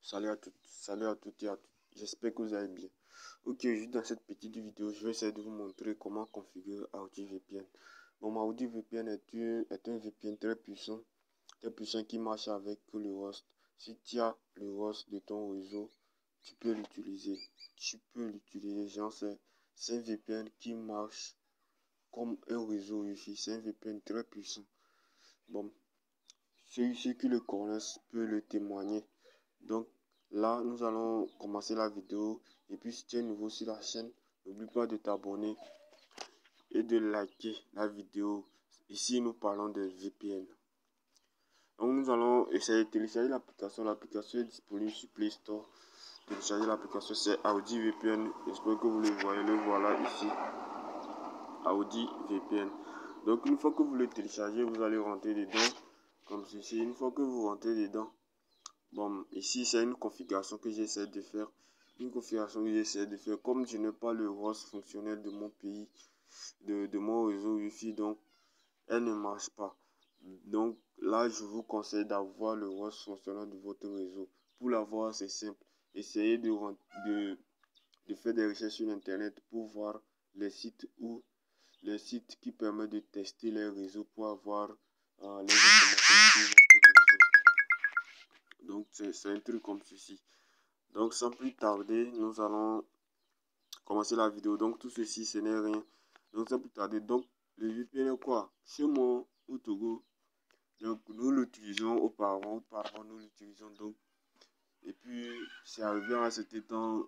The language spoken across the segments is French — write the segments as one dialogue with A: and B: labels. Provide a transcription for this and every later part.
A: Salut à toutes et à tous. J'espère que vous allez bien. Ok, juste dans cette petite vidéo, je vais essayer de vous montrer comment configurer Audi VPN. Bon, Audi VPN est un VPN très puissant qui marche avec le host. Si tu as le host de ton réseau, tu peux l'utiliser. Genre, c'est un VPN qui marche comme un réseau Wi-Fi. C'est un VPN très puissant. Bon, ceux qui le connaissent peuvent le témoigner. Donc là, nous allons commencer la vidéo. Et puis, si tu es nouveau sur la chaîne, n'oublie pas de t'abonner et de liker la vidéo. Ici, nous parlons de VPN. Donc, nous allons essayer de télécharger l'application. L'application est disponible sur Play Store. Télécharger l'application, c'est Audi VPN. J'espère que vous le voyez. Le voilà ici. Audi VPN. Donc, une fois que vous le téléchargez, vous allez rentrer dedans. Comme ceci. Une fois que vous rentrez dedans, bon, ici, c'est une configuration que j'essaie de faire. Comme je n'ai pas le host fonctionnel de mon pays, de mon réseau Wi-Fi, donc elle ne marche pas. Donc là, je vous conseille d'avoir le host fonctionnel de votre réseau. Pour l'avoir, c'est simple. Essayez de faire des recherches sur Internet pour voir les sites qui permettent de tester les réseaux pour avoir les informations sur votre réseau. Donc, c'est un truc comme ceci. Donc, sans plus tarder, nous allons commencer la vidéo. Donc, tout ceci, ce n'est rien. Donc, sans plus tarder, donc, le VPN est quoi? Chez moi, au Togo, donc, nous l'utilisons auparavant, nous l'utilisons donc. Et puis, c'est arrivé à cet temps,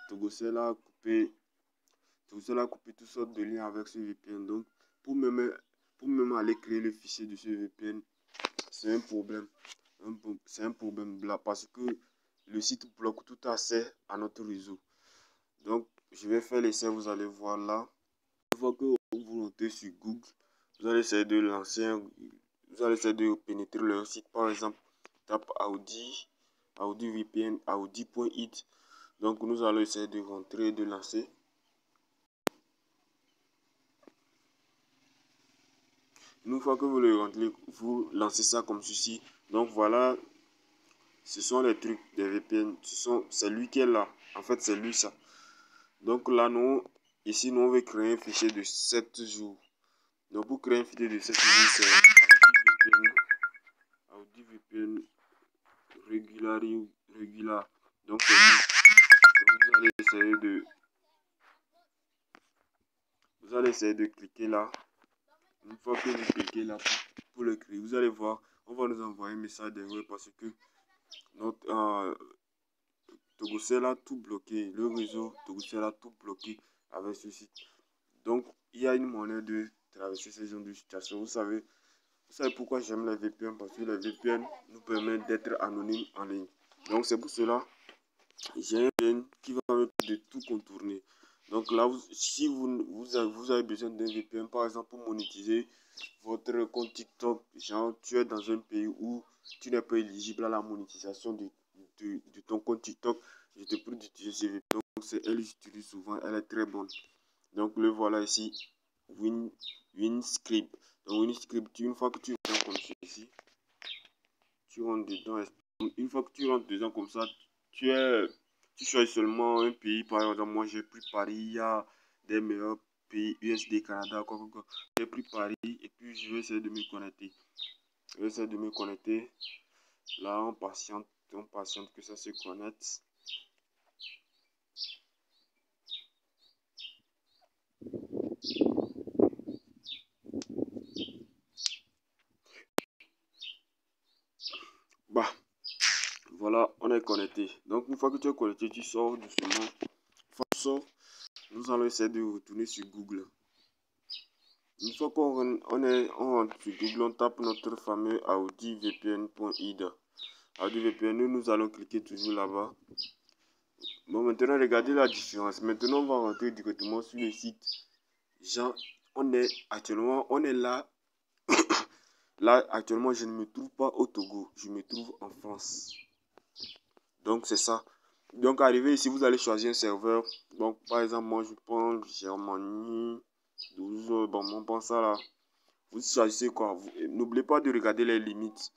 A: Togocell a coupé toutes sortes de liens avec ce VPN. Donc, pour même aller créer le fichier de ce VPN, c'est un problème. C'est un problème là parce que le site bloque tout accès à notre réseau. Donc, je vais faire l'essai, vous allez voir là. Une fois que vous rentrez sur Google, vous allez essayer de pénétrer leur site. Par exemple, tape Audi VPN, audi.it. Donc, nous allons essayer de rentrer et de lancer. Une fois que vous le rentrez, vous lancez ça comme ceci. Donc, voilà. Ce sont les trucs des VPN. C'est lui qui est là. En fait, c'est lui ça. Donc là, ici, nous, on veut créer un fichier de 7 jours. Donc, pour créer un fichier de 7 jours, c'est Audi VPN regular. Donc, c'est lui. Donc, vous allez essayer de cliquer là. Une fois que vous cliquez là pour le créer, vous allez voir, on va nous envoyer un message d'erreur parce que notre Togocell a tout bloqué. Le réseau Togocell a tout bloqué avec ce site. Donc, il y a une manière de traverser ces genre de situation. Vous savez pourquoi j'aime les VPN? Parce que les VPN nous permettent d'être anonymes en ligne. Donc, c'est pour cela j'ai un VPN qui va me permettre de tout contourner. Donc là, si vous avez besoin d'un VPN, par exemple, pour monétiser votre compte TikTok, genre tu es dans un pays où tu n'es pas éligible à la monétisation de ton compte TikTok, je te prie d'utiliser ce VPN. Donc, elle j'utilise souvent, elle est très bonne. Donc, le voilà ici, WinScript. Donc, WinScript, une fois que tu rentres comme ceci, tu rentres dedans. Une fois que tu rentres dedans comme ça, tu choisis seulement un pays. Par exemple, moi j'ai pris Paris. Il y a des meilleurs pays, USD, Canada, quoi. J'ai pris Paris et puis je vais essayer de me connecter. Là, on patiente que ça se connecte. Bah, voilà, on est connecté. Donc, une fois que tu es connecté, tu sors doucement. Nous allons essayer de retourner sur Google. Une fois qu'on rentre sur Google, on tape notre fameux audivpn.id. AudiVPN, nous allons cliquer toujours là-bas. Bon, maintenant, regardez la différence. Maintenant, on va rentrer directement sur le site. Genre, on est là. Là, actuellement, je ne me trouve pas au Togo. Je me trouve en France. Donc, c'est ça. Donc, arrivé ici, vous allez choisir un serveur. Donc, par exemple, moi, je prends Germanie 12. Bon, on prend ça là. Vous choisissez quoi. N'oubliez pas de regarder les limites.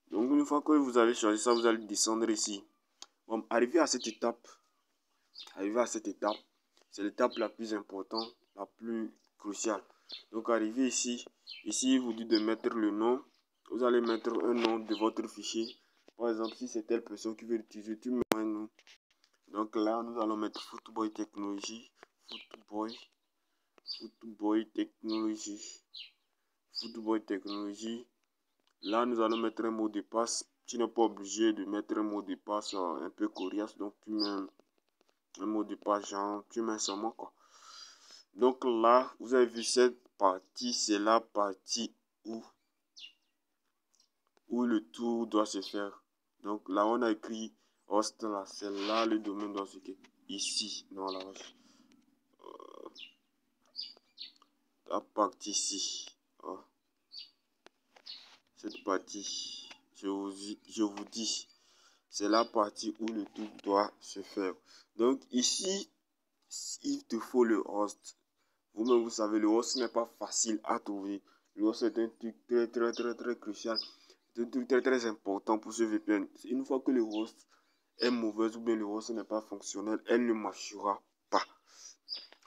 A: Donc, une une fois que vous avez choisi ça, vous allez descendre ici. Bon, arrivé à cette étape, c'est l'étape la plus importante, la plus cruciale. Donc, arrivé ici, il vous dit de mettre le nom. Vous allez mettre un nom de votre fichier. Par exemple, si c'est telle personne qui veut l'utiliser, tu mets un nom. Donc là, nous allons mettre Footboy Technology. Footboy Technology. Là, nous allons mettre un mot de passe. Tu n'es pas obligé de mettre un mot de passe un peu coriace. Donc, tu mets un mot de passe, genre, tu mets seulement quoi. Donc là, vous avez vu cette partie, c'est la partie où le tour doit se faire. Donc là, on a écrit host, là, c'est là le domaine doit se faire. Ici, non, là, la partie ici. Oh. Cette partie, je vous dis, c'est la partie où le tout doit se faire. Donc ici, il te faut le host. Vous-même, vous savez, le host n'est pas facile à trouver. Le host est un truc très crucial. C'est un truc très important pour ce VPN. Une fois que le host est mauvais ou bien le host n'est pas fonctionnel, elle ne marchera pas.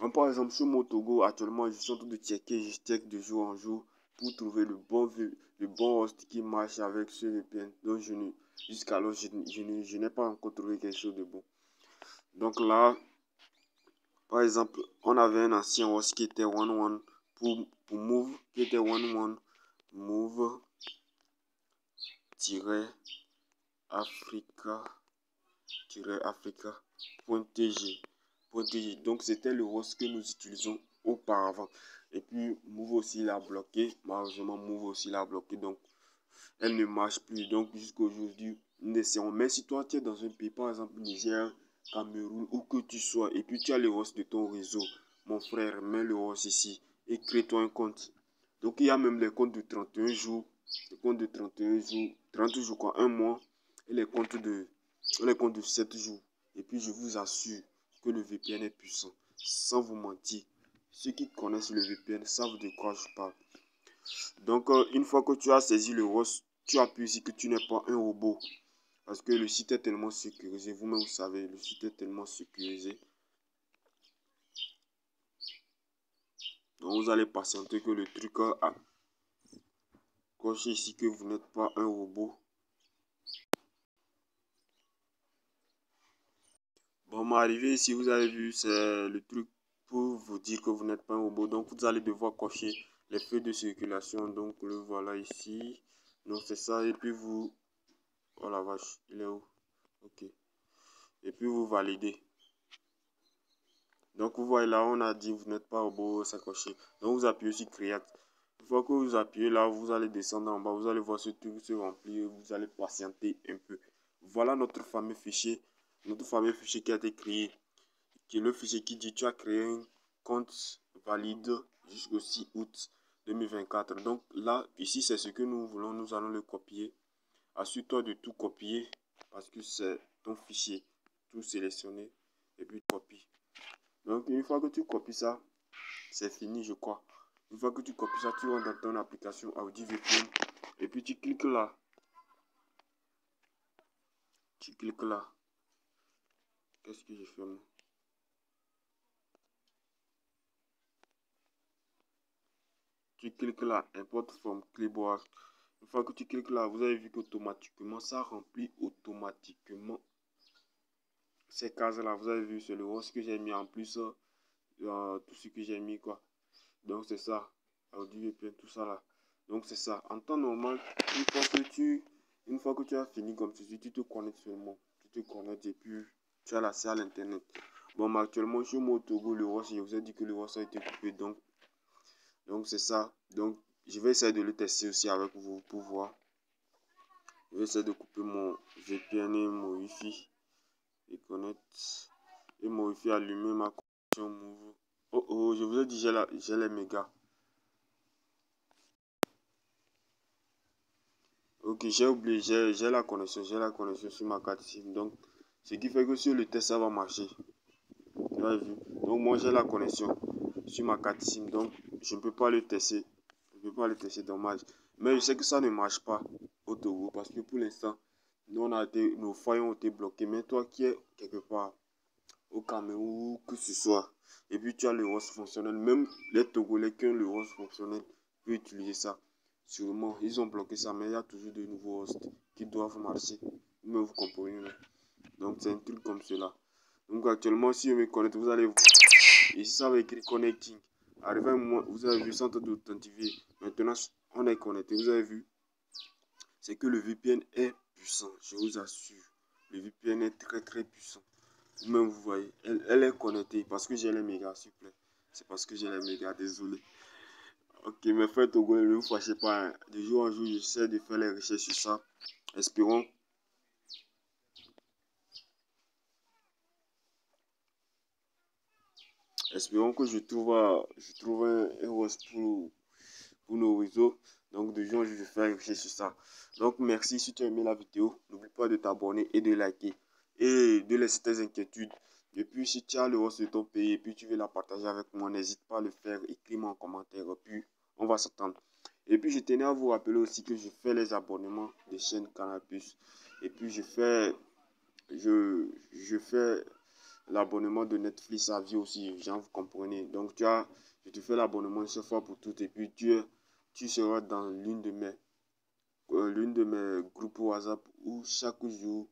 A: Donc, par exemple, sur mon Togo, actuellement, je suis en train de checker, je check de jour en jour pour trouver le bon host qui marche avec ce VPN. Donc, jusqu'alors, je n'ai pas encore trouvé quelque chose de bon. Donc là, par exemple, on avait un ancien host qui était 11 pour move, qui était 11 move-africa.tg. Donc c'était le host que nous utilisons auparavant. Et puis move aussi l'a bloqué. Malheureusement, move aussi l'a bloqué. Donc elle ne marche plus. Donc jusqu'à aujourd'hui, nous essayons. Mais si toi tu es dans un pays, par exemple Niger, Cameroun, où que tu sois, et puis tu as le host de ton réseau, mon frère, mets le host ici et crée-toi un compte. Donc il y a même les comptes de 31 jours, les comptes de 31 jours, 30 jours quoi, un mois, et les comptes de 7 jours. Et puis je vous assure que le VPN est puissant, sans vous mentir. Ceux qui connaissent le VPN savent de quoi je parle. Donc une fois que tu as saisi le host, tu appuies ici que tu n'es pas un robot. Parce que le site est tellement sécurisé, vous-même vous savez, le site est tellement sécurisé. Donc vous allez patienter que le truc a coché ici que vous n'êtes pas un robot. Bon, m'arrivé ici, vous avez vu, c'est le truc pour vous dire que vous n'êtes pas un robot. Donc vous allez devoir cocher les feux de circulation. Donc le voilà ici. Donc c'est ça. Et puis vous... Oh la vache, il est où? Ok. Et puis vous validez. Donc vous voyez là, on a dit vous n'êtes pas robot, c'est coché. Donc vous appuyez sur Create. Une fois que vous appuyez là, vous allez descendre en bas, vous allez voir ce truc se remplir, vous allez patienter un peu. Voilà notre fameux fichier qui a été créé, qui est le fichier qui dit tu as créé un compte valide jusqu'au 6 août 2024. Donc là, ici c'est ce que nous voulons, nous allons le copier. Assure-toi de tout copier parce que c'est ton fichier, tout sélectionné et puis copie. Donc une fois que tu copies ça, c'est fini je crois. Une fois que tu copies ça, tu rentres dans ton application AudiVPN et puis tu cliques là. Qu'est-ce que j'ai fait moi? Tu cliques là, import from clipboard. Une fois que tu cliques là, vous avez vu qu'automatiquement, ça remplit automatiquement ces cases là. Vous avez vu, c'est le host que j'ai mis en plus, tout ce que j'ai mis quoi. Donc c'est ça, AudiVPN, tout ça là. Donc c'est ça. En temps normal, une fois que tu as fini comme ceci, tu te connectes seulement. Tu te connectes et puis tu as l'accès à l'internet. Bon, mais actuellement, sur mon Togo, le host, je vous ai dit que le host a été coupé. Donc c'est ça. Donc je vais essayer de le tester aussi avec vous pour voir. Je vais essayer de couper mon VPN et mon Wi-Fi. Et connecte. Et mon Wi-Fi allumé ma connexion Move. Oh, je vous ai dit, j'ai les mégas. Ok, j'ai oublié, j'ai la connexion sur ma carte SIM. Donc, ce qui fait que sur le test, ça va marcher. Vous avez vu? Donc, moi, j'ai la connexion sur ma carte SIM. Donc, je ne peux pas le tester. Je ne peux pas le tester, dommage. Mais je sais que ça ne marche pas. au Togo parce que pour l'instant, nos foyers ont été bloqués. Mais toi qui es quelque part au Cameroun, où que ce soit, et puis tu as le host fonctionnel, même les Togolais qui ont le host fonctionnel peuvent utiliser ça. Sûrement, ils ont bloqué ça, mais il y a toujours de nouveaux hosts qui doivent marcher. Mais vous comprenez, non? Donc c'est un truc comme cela. Donc actuellement, si je me connecte, vous allez voir. Ici, ça va écrire connecting. Arrivé à un moment, vous avez vu centre d'authentifier. Maintenant, on est connecté. Vous avez vu, c'est que le VPN est puissant. Je vous assure. Le VPN est très très puissant. Vous-même, vous voyez, elle est connectée parce que j'ai les mégas, s'il vous plaît. C'est parce que j'ai les mégas, désolé. Ok, mes frères togolais, ne vous fâchez pas. Hein. De jour en jour, j'essaie de faire les recherches sur ça. Espérons. Espérons que je trouve un host pour nos réseaux. Donc, de jour en jour, je vais faire les recherches sur ça. Donc, merci si tu as aimé la vidéo. N'oublie pas de t'abonner et de liker. Et de laisser tes inquiétudes. Et puis, si tu as le host de ton pays et puis tu veux la partager avec moi, n'hésite pas à le faire. Écris-moi en commentaire. Puis, on va s'attendre. Et puis, je tenais à vous rappeler aussi que je fais les abonnements des chaînes Canal+. Et puis, je fais l'abonnement de Netflix à vie aussi, genre, vous comprenez. Donc, je te fais l'abonnement une seule fois pour toutes. Et puis, tu seras dans l'une de mes groupes WhatsApp où chaque jour,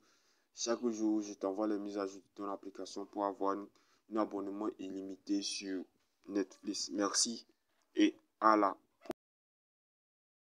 A: je t'envoie les mises à jour de ton application pour avoir un abonnement illimité sur Netflix. Merci et à la